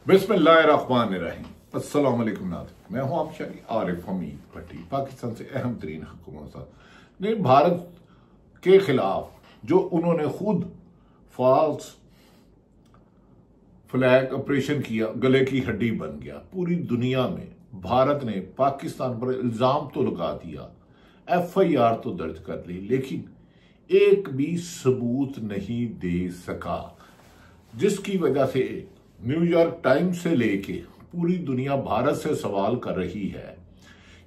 बिस्मिल्लाहिर्रहमानिर्रहीम। अस्सलाम वालेकुम नाज़रीन, मैं हूं आप शाही आरिफ हमीद भट्टी। पाकिस्तान से अहम तरीन हुकूमत ने भारत के खिलाफ जो उन्होंने खुद फॉल्स फ्लैग ऑपरेशन किया, गले की हड्डी बन गया। पूरी दुनिया में भारत ने पाकिस्तान पर इल्जाम तो लगा दिया, FIR तो दर्ज कर ली, लेकिन एक भी सबूत नहीं दे सका, जिसकी वजह से न्यूयॉर्क टाइम्स से लेके पूरी दुनिया भारत से सवाल कर रही है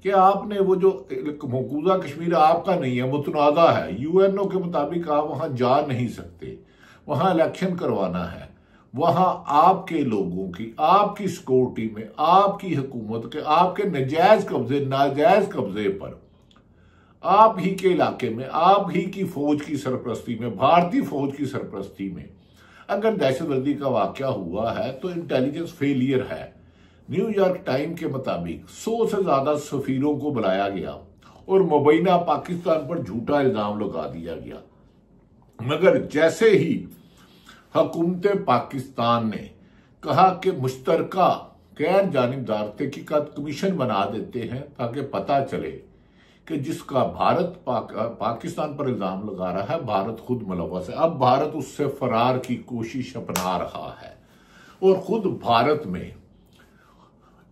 कि आपने वो जो मकबूजा कश्मीर आपका नहीं है, मुतनाज़ा है। UNO के मुताबिक आप वहां जा नहीं सकते, वहां इलेक्शन करवाना है, वहां आपके लोगों की, आपकी सिक्योरिटी में, आपकी हुकूमत के, आपके नाजायज कब्जे पर, आप ही के इलाके में, आप ही की फौज की सरपरस्ती में, भारतीय फौज की सरपरस्ती में अगर दहशतगर्दी का वाकया हुआ है तो इंटेलिजेंस फेलियर है। न्यूयॉर्क टाइम के मुताबिक 100 से ज्यादा सफीरों को बुलाया गया और मुबैना पाकिस्तान पर झूठा इल्जाम लगा दिया गया, मगर जैसे ही हुकूमत पाकिस्तान ने कहा कि मुश्तरका गैर जानिबदार तहकीकात कमीशन बना देते हैं ताकि पता चले कि जिसका भारत पाकिस्तान पर इल्जाम लगा रहा है भारत खुद मुलव्वस है, अब भारत उससे फरार की कोशिश अपना रहा है। और खुद भारत में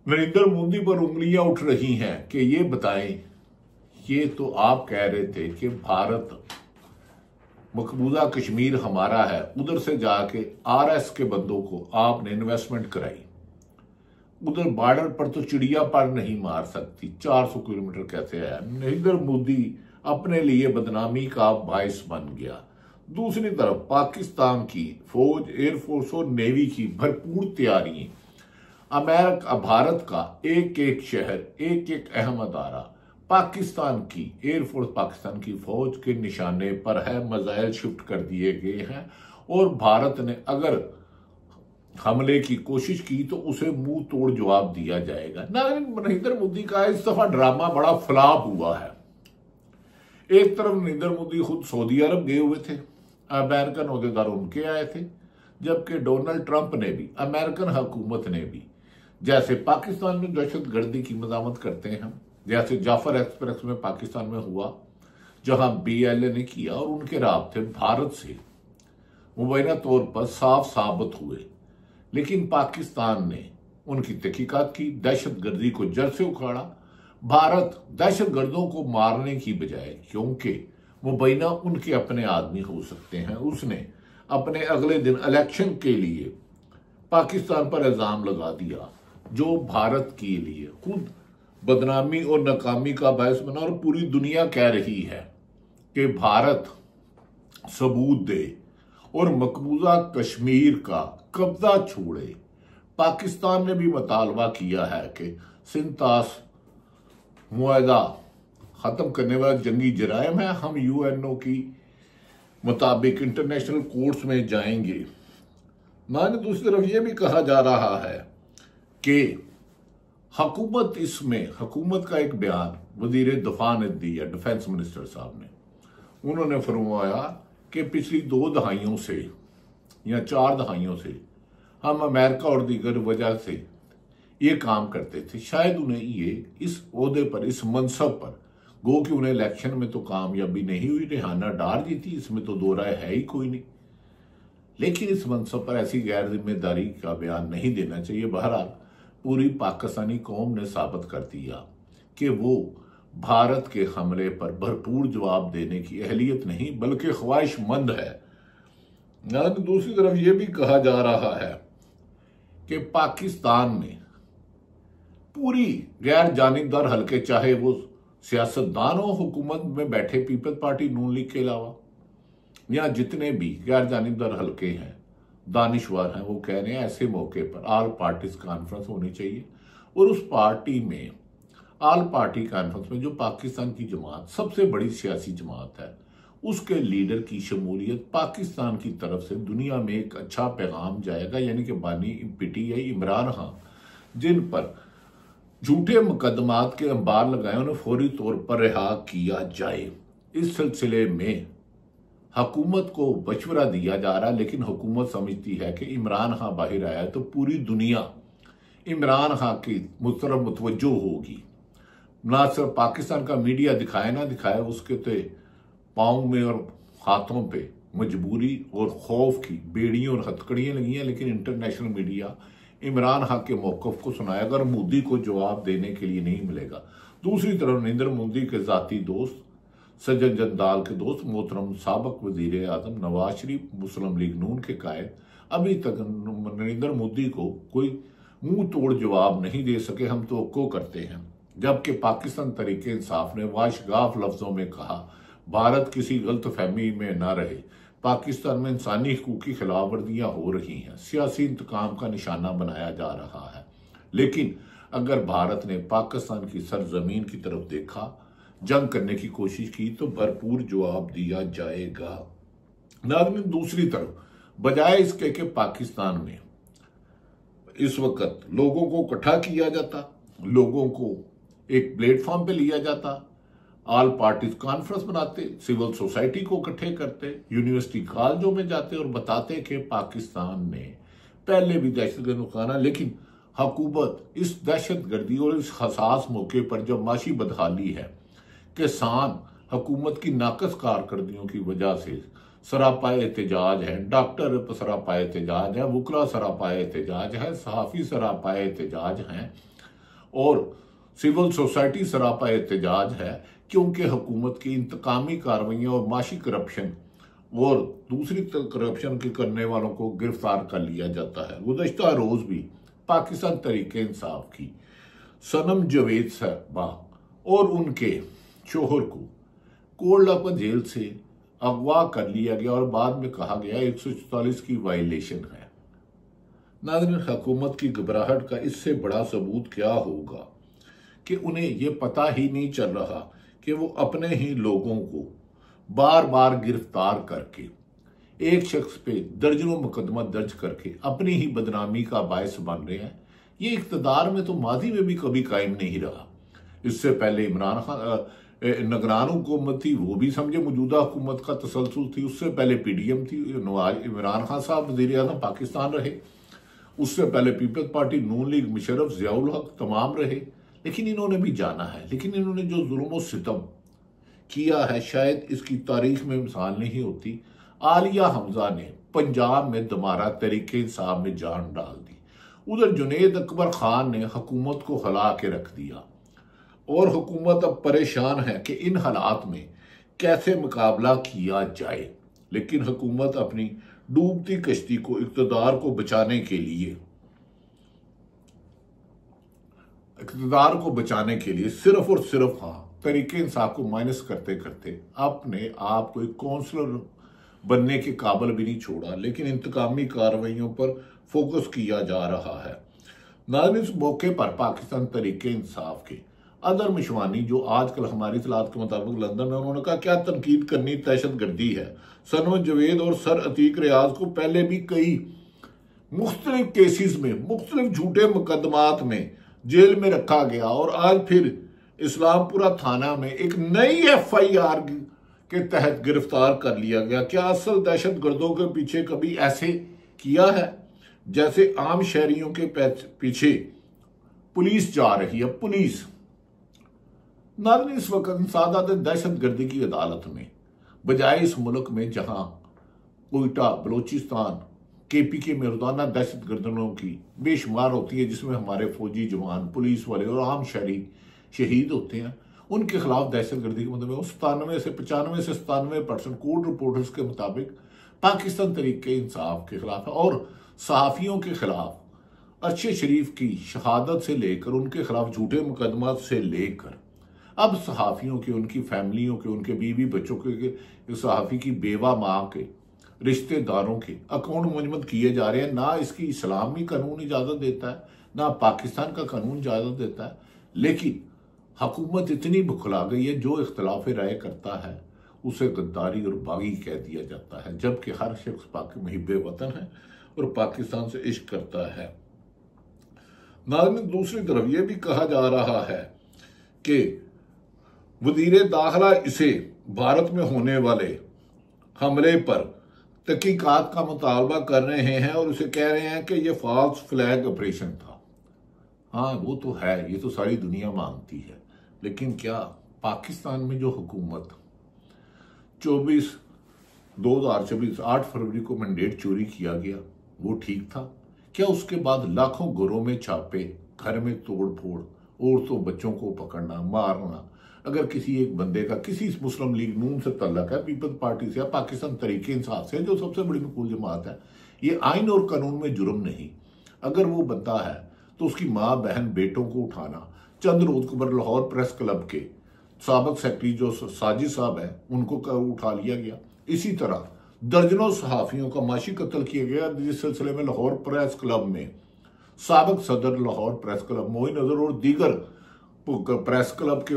नरेंद्र मोदी पर उंगलियां उठ रही हैं कि ये बताएं, ये तो आप कह रहे थे कि भारत मकबूजा कश्मीर हमारा है, उधर से जाके RS के बंदों को आपने इन्वेस्टमेंट कराई, उधर बॉर्डर पर तो चिड़िया पर नहीं मार सकती, 400 किलोमीटर कैसे है। नरेंद्र मोदी अपने लिए बदनामी का बायस बन गया। दूसरी तरफ पाकिस्तान की फौज, एयरफोर्स और नेवी की भरपूर तैयारी, अमेरिका, भारत का एक एक शहर, एक एक अहम अदारा पाकिस्तान की एयरफोर्स, पाकिस्तान की फौज के निशाने पर है, मिसाइल शिफ्ट कर दिए गए हैं और भारत ने अगर हमले की कोशिश की तो उसे मुंह तोड़ जवाब दिया जाएगा। नरेंद्र मोदी का इस दफा ड्रामा बड़ा फ्लॉप हुआ है। एक तरफ नरेंद्र मोदी खुद सऊदी अरब गए हुए थे, अमेरिकन ओहदेदार उनके आए थे, जबकि डोनाल्ड ट्रंप ने भी, अमेरिकन हुकूमत ने भी, जैसे पाकिस्तान में दहशतगर्दी की मजामत करते हैं हम, जैसे जाफर एक्सप्रेस में पाकिस्तान में हुआ जहां BLA ने किया और उनके राब्ते भारत से मुबैना तौर पर साफ साबित हुए, लेकिन पाकिस्तान ने उनकी तहकीकात की, दहशतगर्दी को जड़ से उखाड़ा। भारत दहशतगर्दों को मारने की बजाय, क्योंकि मुबैना उनके अपने आदमी हो सकते हैं, उसने अपने अगले दिन इलेक्शन के लिए पाकिस्तान पर इल्जाम लगा दिया, जो भारत के लिए खुद बदनामी और नाकामी का बायस बना। और पूरी दुनिया कह रही है कि भारत सबूत दे और मकबूजा कश्मीर का कब्जा छोड़े। पाकिस्तान ने भी मुतालबा किया है कि सिंतास मुआहदा खत्म करने वाला जंगी जराइम है, हम UNO की मुताबिक इंटरनेशनल कोर्ट्स में जाएंगे। माने दूसरी तरफ यह भी कहा जा रहा है कि हुकूमत, इसमें हुकूमत का एक बयान वजीर दफा ने दिया, डिफेंस मिनिस्टर साहब ने, उन्होंने फरमाया कि पिछली 2 दहाइयों से या 4 दहाइयों से हम अमेरिका और दीगर वजह से ये काम करते थे। शायद उन्हें ये इस ओहदे पर, इस मनसब पर, गो कि उन्हें इलेक्शन में तो कामयाबी नहीं हुई, रिहाना डार जीती, इसमें तो दो राय है ही कोई नहीं, लेकिन इस मनसब पर ऐसी गैर जिम्मेदारी का बयान नहीं देना चाहिए। बहरहाल पूरी पाकिस्तानी कौम ने साबित कर दिया कि वो भारत के हमले पर भरपूर जवाब देने की अहलियत नहीं बल्कि ख्वाहिशमंद है। दूसरी तरफ यह भी कहा जा रहा है कि पाकिस्तान में पूरी गैर जानिबदार हलके, चाहे वो सियासतदान हो, हुकूमत में बैठे पीपल्स पार्टी नून लीग के अलावा, या जितने भी गैर जानिबदार हलके हैं, दानिशवर हैं, वो कह रहे हैं ऐसे मौके पर ऑल पार्टीज कॉन्फ्रेंस होनी चाहिए। और उस पार्टी में, ऑल पार्टी कॉन्फ्रेंस में, जो पाकिस्तान की जमात सबसे बड़ी सियासी जमात है, उसके लीडर की शमूलियत पाकिस्तान की तरफ से दुनिया में एक अच्छा पैगाम जाएगा, यानी कि बानी PTI इमरान खान, जिन पर झूठे मुकदमात के अंबार लगाए, उन्हें फौरी तौर पर रिहा किया जाए। इस सिलसिले में हुकूमत को मशवरा दिया जा रहा है, लेकिन हुकूमत समझती है कि इमरान खान बाहर आया तो पूरी दुनिया इमरान खान की तरफ मुतवज्जो होगी। ना सिर्फ पाकिस्तान का मीडिया दिखाए ना दिखाए, उसके तो पाँव में और हाथों पे मजबूरी और खौफ की बेड़ियां और हथकड़ियां लगी हैं, लेकिन इंटरनेशनल मीडिया इमरान खान के मौकफ को सुनाया अगर मोदी को जवाब देने के लिए नहीं मिलेगा। दूसरी तरफ नरेंद्र मोदी के जाती दोस्त, सज्जन जंदाल के दोस्त, मोहतरम साबिक वजीर आजम नवाज शरीफ मुस्लिम लीग नून के कायद अभी तक नरेंद्र मोदी को कोई मुंह तोड़ जवाब नहीं दे सके। हम तो करते हैं, जबकि पाकिस्तान तरीके इंसाफ ने वाशगाफ लफ्जों में कहा भारत किसी गलत फहमी में न रहे, पाकिस्तान में इंसानी हकूक की खिलाफ वर्जियां हो रही हैं, सियासी इंतकाम का निशाना बनाया जा रहा है। लेकिन अगर भारत ने पाकिस्तान की सरजमीन की तरफ देखा, जंग करने की कोशिश की तो भरपूर जवाब दिया जाएगा। नाज़रीन, दूसरी तरफ बजाय इसके कि पाकिस्तान में इस वक्त लोगों को इकट्ठा किया जाता, लोगों को एक प्लेटफॉर्म पे लिया जाता, ऑल पार्टीज कॉन्फ्रेंस बनाते, सिविल सोसाइटी को इकट्ठे करते, यूनिवर्सिटी कॉलेजों में जाते और बताते कि पाकिस्तान ने पहले भी दहशतगर्द नुकाना, लेकिन हुकूमत इस दहशतगर्दी और इस हसास मौके पर जब माशी बदहाली है, किसान हुकूमत की नाकस कारकर्दगियों की वजह से सरापा एहतजाज है, डॉक्टर सरापा एहतजाज है, वकला सरापा एहतजाज है, सहाफ़ी सरापा एहतजाज हैं और सिविल सोसाइटी सरापा एहतजाज है, क्योंकि हुकूमत की इंतकामी कार्रवाइयाँ और माशी करप्शन और दूसरी करप्शन के करने वालों को गिरफ्तार कर लिया जाता है। गुज़श्ता रोज भी पाकिस्तान तरीके इंसाफ की सनम जवेद साहबा और उनके शोहर को कोटला जेल से अगवा कर लिया गया और बाद में कहा गया 144 की वायलेशन है। नाज़रीन, हुकूमत की घबराहट का इससे बड़ा सबूत क्या होगा कि उन्हें ये पता ही नहीं चल रहा कि वो अपने ही लोगों को बार बार गिरफ्तार करके एक शख्स पे दर्जनों मुकदमा दर्ज करके अपनी ही बदनामी का बायस बन रहे हैं। ये इख्तदार में तो माजी में भी कभी कायम नहीं रहा। इससे पहले इमरान खान निगरान हुकूमत थी, वो भी समझे मौजूदा हुकूमत का तसलसल थी। उससे पहले PDM थी, इमरान खान साहब वज़ीर आज़म पाकिस्तान रहे। उससे पहले पीपल्स पार्टी, नून लीग, मुशर्रफ, ज़ियाउल हक तमाम रहे। लेकिन इन्होंने भी जाना है, लेकिन इन्होंने जो जुल्म और सितम किया है शायद इसकी तारीख में मिसाल नहीं होती। आलिया हमजा ने पंजाब में दमारा तरीके इंसाफ में जान डाल दी। उधर जुनेद अकबर खान ने हुकूमत को हिला के रख दिया और हुकूमत अब परेशान है कि इन हालात में कैसे मुकाबला किया जाए। लेकिन हुकूमत अपनी डूबती कश्ती को इक़्तिदार को बचाने के लिए सिर्फ और सिर्फ तरीके इंसाफ को माइनस करते करते अपने आप को एक काउंसलर बनने के काबिल भी नहीं छोड़ा, लेकिन इंतकामी कार्रवाइयों पर फोकस किया जा रहा है। नाज़रीन, इस मौके पर पाकिस्तान तरीके इंसाफ के अदर मिशवानी, जो आजकल हमारी इतलात के मुताबिक लंदन में, उन्होंने कहा क्या तनकीद करनी दहशतगर्दी है। सनम जवेद और सर अतीक रियाज को पहले भी कई मुख्तलिफ केसेस में मुख्तलिफ झूठे मुकदमात में जेल में रखा गया और आज फिर इस्लामपुरा थाना में एक नई FIR के तहत गिरफ्तार कर लिया गया। क्या असल दहशतगर्दों के पीछे कभी ऐसे किया है जैसे आम शहरियों के पीछे पुलिस जा रही है? पुलिस नाज़रीन, इस वक्त इंसादात दहशतगर्दी की अदालत में बजाय इस मुल्क में जहां कोयटा, बलोचिस्तान, KPK में रोजाना दहशतगर्दों की बेशुमार होती है, जिसमें हमारे फौजी जवान, पुलिस वाले और आम शहरी शहीद होते हैं, उनके खिलाफ दहशतगर्दी के मतलब 95 से 97% कोर्ट रिपोर्टर्स के मुताबिक पाकिस्तान तरीके इंसाफ के खिलाफ है। और सहाफ़ियों के खिलाफ अरशद शरीफ की शहादत से लेकर उनके खिलाफ झूठे मुकदमा से लेकर अब सहाफ़ियों के, उनकी फैमिलियों के, उनके बीवी बच्चों के, सहाफ़ी की बेवा माँ के, रिश्तेदारों के अकाउंट मुजम्मद किए जा रहे हैं। ना इसकी इस्लामी कानून इजाज़त देता है, ना पाकिस्तान का कानून इजाज़त देता है। लेकिन हुकूमत इतनी बुखला गई है, जो इख्तलाफ राय करता है उसे गद्दारी और बागी कह दिया जाता है, जबकि हर शख्स पाक मुहिब्बे वतन है और पाकिस्तान से इश्क करता है। नाज़रीन, दूसरी तरफ यह भी कहा जा रहा है कि वज़ीर दाखिला इसे भारत में होने वाले हमले पर तहकीकात का मुतालबा कर रहे हैं और उसे कह रहे हैं कि ये फॉल्स फ्लैग ऑपरेशन था। हाँ, वो तो है, ये तो सारी दुनिया मानती है, लेकिन क्या पाकिस्तान में जो हुकूमत 2024 8 फरवरी को मैंडेट चोरी किया गया वो ठीक था? क्या उसके बाद लाखों घरों में छापे, घर में तोड़ फोड़, औरतों बच्चों को पकड़ना, मारना, अगर किसी एक बंदे का किसी मुस्लिम लीग नून से तल्लक है, पीपल्स पार्टी से या पाकिस्तान तरीके इंसाफ से जो सबसे बड़ी मकबूल जमात है, ये आइन और कानून में जुर्म नहीं, अगर वो बनता है तो उसकी माँ बहन बेटों को उठाना, चंद रोज कबर लाहौर प्रेस क्लब के साबिक सेक्रेटरी जो साजिद साहब है उनको उठा लिया गया। इसी तरह दर्जनों सहाफियों का माशी कत्ल किया गया, जिस सिलसिले में लाहौर प्रेस क्लब में साबिक सदर लाहौर प्रेस क्लब मोइन अजहर और दीगर प्रेस क्लब के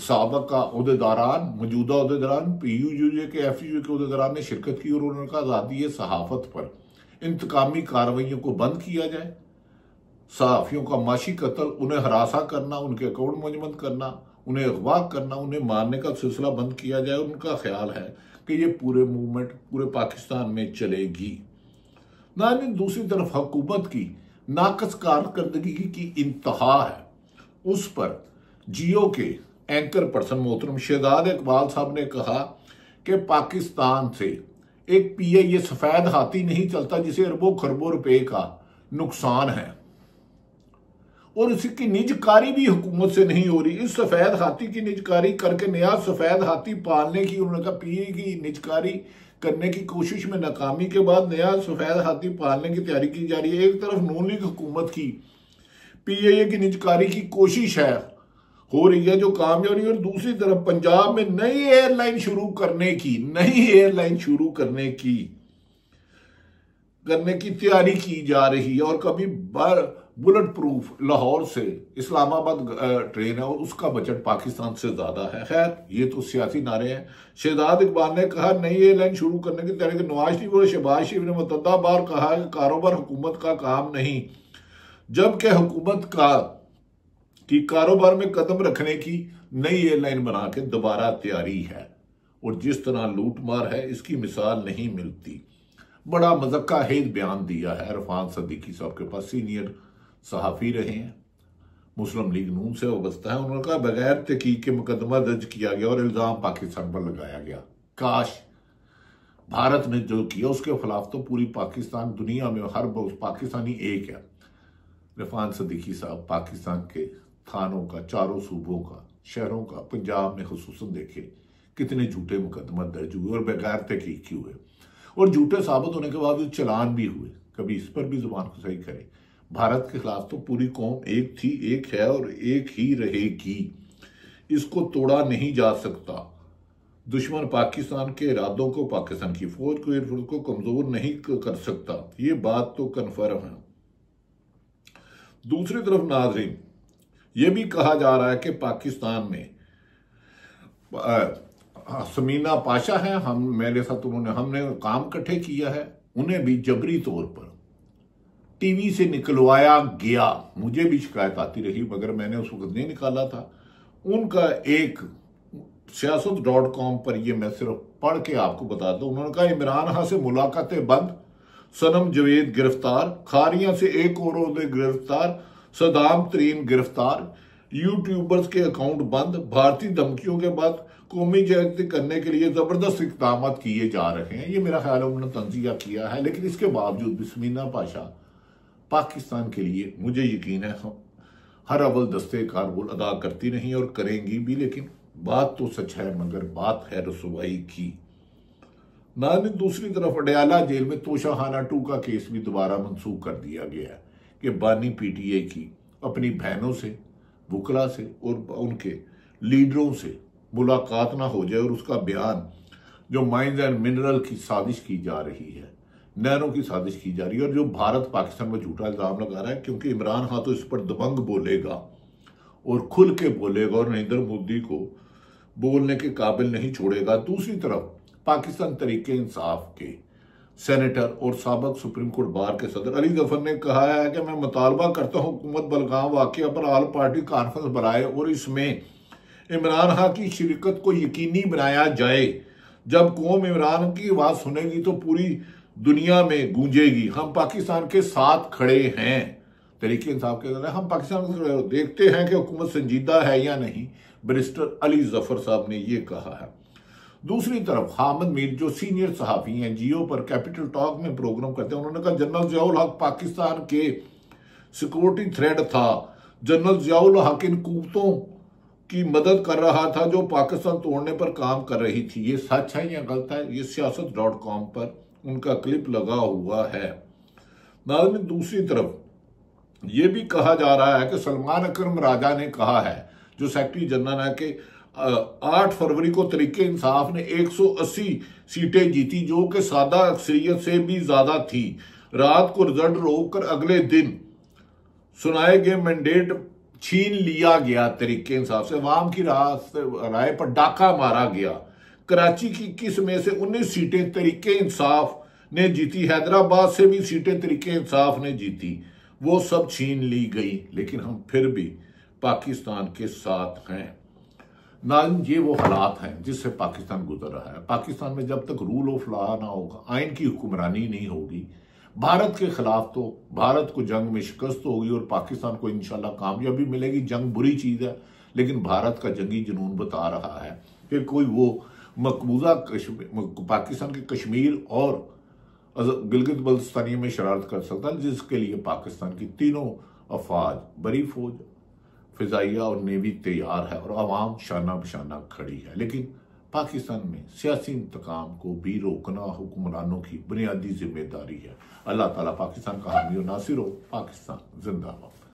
साबिक का उहदेदारान, मौजूदा उहदेदारान, PUJ के FUJ के उहदेदारान ने शिरकत की और उन्होंने कहा आज़ादी सहाफत पर इंतकामी कार्रवाइयों को बंद किया जाए। सहाफियों का माशी कत्ल, उन्हें हरासा करना, उनके अकाउंट मजमत करना, उन्हें अगवा करना, उन्हें मारने का सिलसिला बंद किया जाए। उनका ख्याल है कि ये पूरे मूवमेंट पूरे पाकिस्तान में चलेगी। ना दूसरी तरफ हुकूमत की नाकस कारकर्दगी की इंतहा है, उस पर जियो के एंकर पर्सन मोहतरम शहजाद इकबाल साहब ने कहा कि पाकिस्तान से एक PIA सफेद हाथी नहीं चलता जिसे अरबों खरबों रुपए का नुकसान है, और इसकी निजकारी भी हुकूमत से नहीं हो रही। इस सफेद हाथी की निजकारी करके नया सफेद हाथी पालने की, उन्होंने कहा PIA की निजकारी करने की कोशिश में नाकामी के बाद नया सफेद हाथी पालने की तैयारी की जा रही है। एक तरफ नून लीग हुकूमत की PIA की निजकारी की कोशिश है, हो रही है जो कामयाब रही है, और दूसरी तरफ पंजाब में नई एयरलाइन शुरू करने की तैयारी की जा रही है। और कभी बुलेट प्रूफ लाहौर से इस्लामाबाद ट्रेन है और उसका बजट पाकिस्तान से ज्यादा है। खैर, ये तो सियासी नारे हैं। शहजाद इकबाल ने कहा नई एयरलाइन शुरू करने की तैयारी। नवाज शरीफ और शहबाज शरीफ ने मुतअद्दिद बार कहा कि कारोबार हुकूमत का काम नहीं, जबकि हुकूमत की कारोबार में कदम रखने की नई एयरलाइन बना के दोबारा तैयारी है। और जिस तरह लूटमार है इसकी मिसाल नहीं मिलती। बड़ा मज़क्का हेज बयान दिया है इरफान सदीकी साहब के पास, सीनियर सहाफ़ी रहे हैं, मुस्लिम लीग नून से वाबस्ता है। उन्होंने कहा बगैर तहकीक के मुकदमा दर्ज किया गया और इल्ज़ाम पाकिस्तान पर लगाया गया। काश भारत ने जो किया उसके खिलाफ तो पूरी पाकिस्तान दुनिया में हर पाकिस्तानी एक है। इरफान सदीकी साहब पाकिस्तान के थानों का, चारों सूबों का, शहरों का, पंजाब में खुसूसन देखे कितने झूठे मुकदमा दर्ज हुए और बगैर तहकीक के हुए, और झूठे साबित होने के बाद चलान भी हुए। कभी इस पर भी जुबान को सही करे। भारत के खिलाफ तो पूरी कौम एक थी, एक है और एक ही रहेगी। इसको तोड़ा नहीं जा सकता। दुश्मन पाकिस्तान के इरादों को, पाकिस्तान की फौज को, एयरफोर्स को कमजोर नहीं कर सकता। ये बात तो कन्फर्म है। दूसरी तरफ नाज़रीन, ये भी कहा जा रहा है कि पाकिस्तान में समीना पाशा है, मेरे साथ हमने काम इकट्ठे किया है, उन्हें भी जबरी तौर पर टीवी से निकलवाया गया। मुझे भी शिकायत आती रही मगर मैंने उस वक्त नहीं निकाला था। उनका एक siyaasat.com पर ये मैं सिर्फ पढ़ के आपको बता दूं। उन्होंने कहा इमरान खान से मुलाकातें बंद, सनम जवेद गिरफ्तार, खारियां से एक और गिरफ्तार, सदाम तरीन गिरफ्तार, यूट्यूबर्स के अकाउंट बंद, भारतीय धमकियों के बाद कौमी जागृति करने के लिए जबरदस्त इकदाम किए जा रहे हैं। ये मेरा ख्याल है उन्होंने तंजिया किया है, लेकिन इसके बावजूद भी समीना पाशा पाकिस्तान के लिए मुझे यकीन है हर अव्वल दस्ते का रोल अदा करती नहीं और करेंगी भी। लेकिन बात तो सच है मगर बात है रसवाई की। नाज़रीन, दूसरी तरफ अडयाला जेल में तोशाखाना 2 का केस भी दोबारा मंसूख कर दिया गया है कि बानी PTI की अपनी बहनों से, वकला से और उनके लीडरों से मुलाकात ना हो जाए और उसका बयान जो माइंस एंड मिनरल की साजिश की जा रही है, नहरों की साजिश की जा रही है, और जो भारत पाकिस्तान पर झूठा इल्जाम लगा रहा है, क्योंकि इमरान खान तो इस पर दबंग बोलेगा और खुल के बोलेगा और नरेंद्र मोदी को बोलने के काबिल नहीं छोड़ेगा। दूसरी तरफ पाकिस्तान तरीके इंसाफ के सेनेटर और साबिक सुप्रीम कोर्ट बार के सदर अली गफर ने कहा है कि मैं मुतालबा करता हूं हुकूमत बलगाम वाकया पर ऑल पार्टी कॉन्फ्रेंस बुलाए और इसमें इमरान खान की शिरकत को यकीनी बनाया जाए। जब कौम इमरान की आवाज सुनेगी तो पूरी दुनिया में गूंजेगी, हम पाकिस्तान के साथ खड़े हैं। तरीके इंसाफ के अंदर हम पाकिस्तान के खड़े देखते हैं कि हुकूमत संजीदा है या नहीं। बैरिस्टर अली जफर साहब ने यह कहा है। दूसरी तरफ हामिद मीर जो सीनियर सहाफी हैं, जियो पर कैपिटल टॉक में प्रोग्राम करते हैं, उन्होंने कहा जनरल जियाउल हक पाकिस्तान के सिक्योरिटी थ्रेड था। जनरल जियाउल हक इन कुव्वतों की मदद कर रहा था जो पाकिस्तान तोड़ने पर काम कर रही थी। ये सच है या गलत है? ये siyaasat.com पर उनका क्लिप लगा हुआ है। नाज़रीन, दूसरी तरफ यह भी कहा जा रहा है कि सलमान अकरम राजा ने कहा है, जो सेक्रेटरी जनरल है, कि 8 फरवरी को तरीके इंसाफ ने 180 सीटें जीती, जो कि सादा अक्सरियत से भी ज्यादा थी। रात को रिजल्ट रोककर अगले दिन सुनाए गए मैंडेट छीन लिया गया तरीके इंसाफ से। अवाम की राय पर डाका मारा गया। कराची की 21 में से 19 सीटें तरीके इंसाफ ने जीती। हैदराबाद से भी सीटें तरीके इंसाफ ने जीती, वो सब छीन ली गई। लेकिन हम फिर भी पाकिस्तान के साथ हैं। नाज़रीन, ये वो हालात हैं जिससे पाकिस्तान गुजर रहा है। पाकिस्तान में जब तक रूल ऑफ लॉ ना होगा, आइन की हुक्मरानी नहीं होगी, भारत के खिलाफ तो भारत को जंग में शिकस्त होगी और पाकिस्तान को इंशाल्लाह कामयाबी मिलेगी। जंग बुरी चीज है, लेकिन भारत का जंगी जुनून बता रहा है कि कोई वो मकबूजा पाकिस्तान के कश्मीर और गिलगित बल्तिस्तानिया में शरारत कर सकता है, जिसके लिए पाकिस्तान की तीनों अफवाज, बरी फौज, फिजाइया और नेवी तैयार है और अवाम शाना बशाना खड़ी है। लेकिन पाकिस्तान में सियासी इंतकाम को भी रोकना हुक्मरानों की बुनियादी जिम्मेदारी है। अल्लाह ताला पाकिस्तान का हामी और नासिर हो। पाकिस्तान जिंदाबाद।